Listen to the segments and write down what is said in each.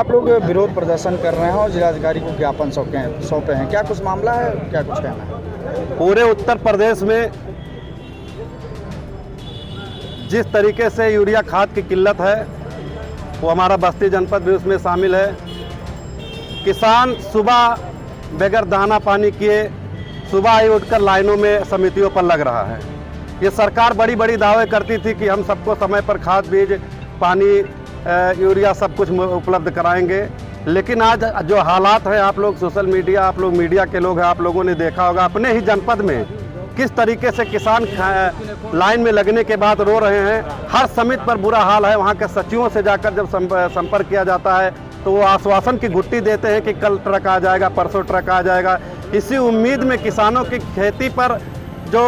आप लोग विरोध प्रदर्शन कर रहे हैं और जिलाधिकारी को ज्ञापन सौंपे हैं, क्या कुछ मामला है, क्या कुछ कहना है? पूरे उत्तर प्रदेश में जिस तरीके से यूरिया खाद की किल्लत है वो हमारा बस्ती जनपद भी उसमें शामिल है। किसान सुबह बगैर दाना पानी किए सुबह ही उठकर लाइनों में समितियों पर लग रहा है। ये सरकार बड़ी बड़ी दावे करती थी कि हम सबको समय पर खाद बीज पानी यूरिया सब कुछ उपलब्ध कराएंगे, लेकिन आज जो हालात हैं, आप लोग सोशल मीडिया, आप लोग मीडिया के लोग हैं, आप लोगों ने देखा होगा अपने ही जनपद में किस तरीके से किसान लाइन में लगने के बाद रो रहे हैं। हर समिति पर बुरा हाल है। वहाँ के सचिवों से जाकर जब संपर्क किया जाता है तो वो आश्वासन की घुट्टी देते हैं कि कल ट्रक आ जाएगा, परसों ट्रक आ जाएगा। इसी उम्मीद में किसानों की खेती पर जो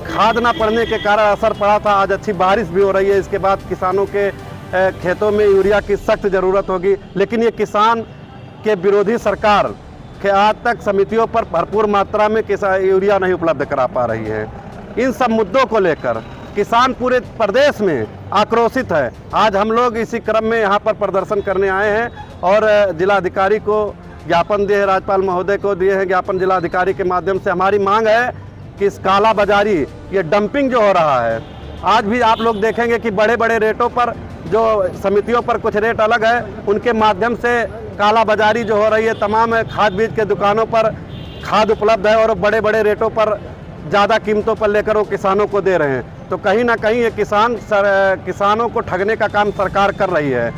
खाद ना पड़ने के कारण असर पड़ा था, आज अच्छी बारिश भी हो रही है, इसके बाद किसानों के खेतों में यूरिया की सख्त ज़रूरत होगी। लेकिन ये किसान के विरोधी सरकार के आज तक समितियों पर भरपूर मात्रा में यूरिया नहीं उपलब्ध करा पा रही है। इन सब मुद्दों को लेकर किसान पूरे प्रदेश में आक्रोशित है। आज हम लोग इसी क्रम में यहाँ पर प्रदर्शन करने आए हैं और जिलाधिकारी को ज्ञापन दिए, राज्यपाल महोदय को दिए हैं ज्ञापन। जिलाधिकारी के माध्यम से हमारी मांग है कि इस काला बाजारी, ये डंपिंग जो हो रहा है, आज भी आप लोग देखेंगे कि बड़े बड़े रेटों पर, जो समितियों पर कुछ रेट अलग है, उनके माध्यम से काला बाजारी जो हो रही है। तमाम खाद बीज के दुकानों पर खाद उपलब्ध है और बड़े बड़े रेटों पर ज़्यादा कीमतों पर लेकर वो किसानों को दे रहे हैं। तो कहीं ना कहीं ये किसानों को ठगने का काम सरकार कर रही है।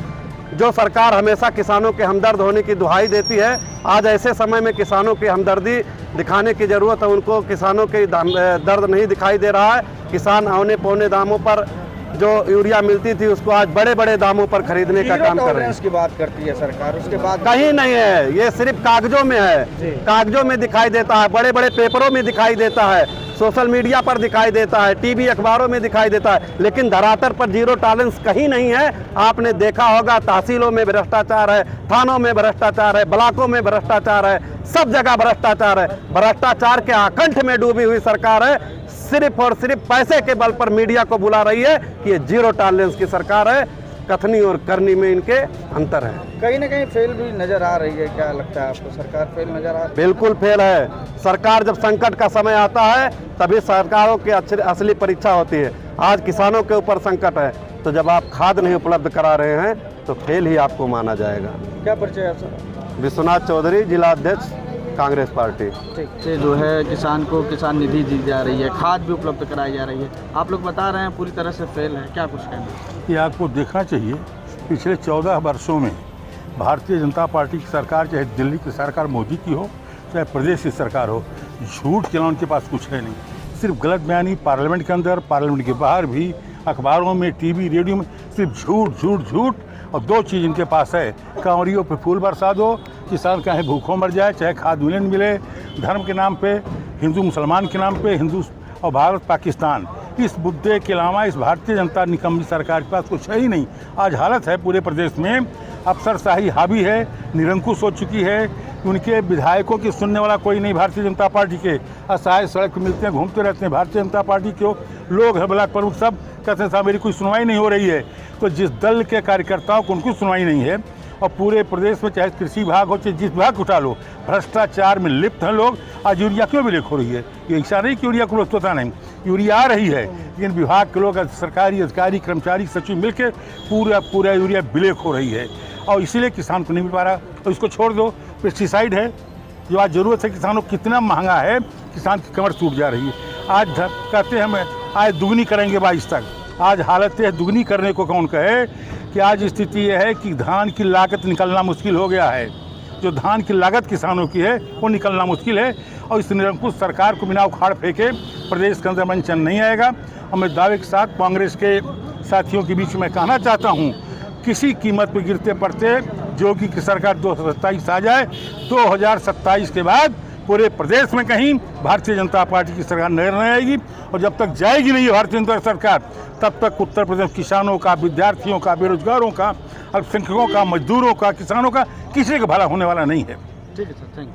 जो सरकार हमेशा किसानों के हमदर्द होने की दुहाई देती है, आज ऐसे समय में किसानों की हमदर्दी दिखाने की ज़रूरत है। उनको किसानों के दर्द नहीं दिखाई दे रहा है। किसान औने पौने दामों पर जो यूरिया मिलती थी उसको आज बड़े बड़े दामों पर खरीदने का काम कर रहे हैं। की बात करती है सरकार, उसके बाद कहीं नहीं है, ये सिर्फ कागजों में है, कागजों में दिखाई देता है, बड़े बड़े पेपरों में दिखाई देता है, सोशल मीडिया पर दिखाई देता है, टीवी अखबारों में दिखाई देता है, लेकिन धरातल पर जीरो टॉलरेंस कहीं नहीं है। आपने देखा होगा तहसीलों में भ्रष्टाचार है, थानों में भ्रष्टाचार है, ब्लॉकों में भ्रष्टाचार है, सब जगह भ्रष्टाचार है। भ्रष्टाचार के आकंठ में डूबी हुई सरकार है। सिर्फ और सिर्फ पैसे के बल पर मीडिया को बुला रही है कि ये जीरो टॉलरेंस की सरकार है। कथनी और करनी में इनके अंतर है। कहीं ना कहीं फेल भी नजर आ रही है, क्या लगता है आपको? सरकार फेल नजर आ रही है? बिल्कुल फेल है। सरकार जब संकट का समय आता है तभी सरकारों की असली परीक्षा होती है। आज किसानों के ऊपर संकट है, तो जब आप खाद नहीं उपलब्ध करा रहे हैं तो फेल ही आपको माना जाएगा। क्या परिचय है सर? विश्वनाथ चौधरी, जिला अध्यक्ष, कांग्रेस पार्टी। ठीक है। जो है किसान को किसान निधि दी जा रही है, खाद भी उपलब्ध कराई जा रही है, आप लोग बता रहे हैं पूरी तरह से फेल है, क्या कुछ कहना है? ये आपको देखना चाहिए, पिछले 14 वर्षों में भारतीय जनता पार्टी की सरकार, चाहे दिल्ली की सरकार मोदी की हो, चाहे प्रदेश की सरकार हो, झूठ के अलावा उनके पास कुछ है नहीं। सिर्फ गलत बयानी पार्लियामेंट के अंदर, पार्लियामेंट के बाहर भी, अखबारों में, टीवी रेडियो में सिर्फ झूठ झूठ झूठ। और दो चीज़ इनके पास है, कांवड़ियों पे फूल बरसा दो, किसान चाहे भूखों मर जाए, चाहे खाद मिले न मिले, धर्म के नाम पे, हिंदू मुसलमान के नाम पे, हिंदू और भारत पाकिस्तान, इस मुद्दे के अलावा इस भारतीय जनता निकम्मी सरकार के पास कुछ है ही नहीं। आज हालत है पूरे प्रदेश में अफसरशाही हावी है, निरंकुश हो चुकी है। उनके विधायकों की सुनने वाला कोई नहीं भारतीय जनता पार्टी के। असहाय सड़क पर मिलते हैं, घूमते रहते हैं। भारतीय जनता पार्टी के लोग हैं, ब्लॉक प्रमुख, सब कहते हैं साहब मेरी कोई सुनवाई नहीं हो रही है। तो जिस दल के कार्यकर्ताओं को उनको सुनवाई नहीं है, और पूरे प्रदेश में चाहे कृषि विभाग हो, चाहे जिस विभाग उठा लो, भ्रष्टाचार में लिप्त हैं लोग। आज यूरिया क्यों विलेख हो रही है? ये ऐसा नहीं कि यूरिया को पता नहीं, यूरिया आ रही है, लेकिन विभाग के लोग, सरकारी अधिकारी, कर्मचारी, सचिव मिलकर पूरा यूरिया विलेख हो रही है, और इसीलिए किसान को नहीं मिल पा रहा। तो इसको छोड़ दो। पेस्टिसाइड है जो आज ज़रूरत है किसानों को, कितना महंगा है, किसान की कमर टूट जा रही है। आज कहते हैं हम आज दुगनी करेंगे 22 तक, आज हालत है दुगनी करने को कौन कहे कि आज स्थिति यह है कि धान की लागत निकलना मुश्किल हो गया है। जो धान की लागत किसानों की है वो निकलना मुश्किल है, और इस निरंकुश सरकार को बिना उखाड़ फेंके प्रदेश के अंदर मंचन नहीं आएगा। और मैं दावे के साथ कांग्रेस के साथियों के बीच में कहना चाहता हूँ, किसी कीमत पर गिरते पड़ते योगी की सरकार 2027 आ जाए, 2027 के बाद पूरे प्रदेश में कहीं भारतीय जनता पार्टी की सरकार नजर नहीं आएगी। और जब तक जाएगी नहीं भारतीय जनता सरकार, तब तक उत्तर प्रदेश किसानों का, विद्यार्थियों का, बेरोजगारों का, अल्पसंख्यकों का, मजदूरों का, किसानों का, किसी का भला होने वाला नहीं है। ठीक है सर, थैंक यू।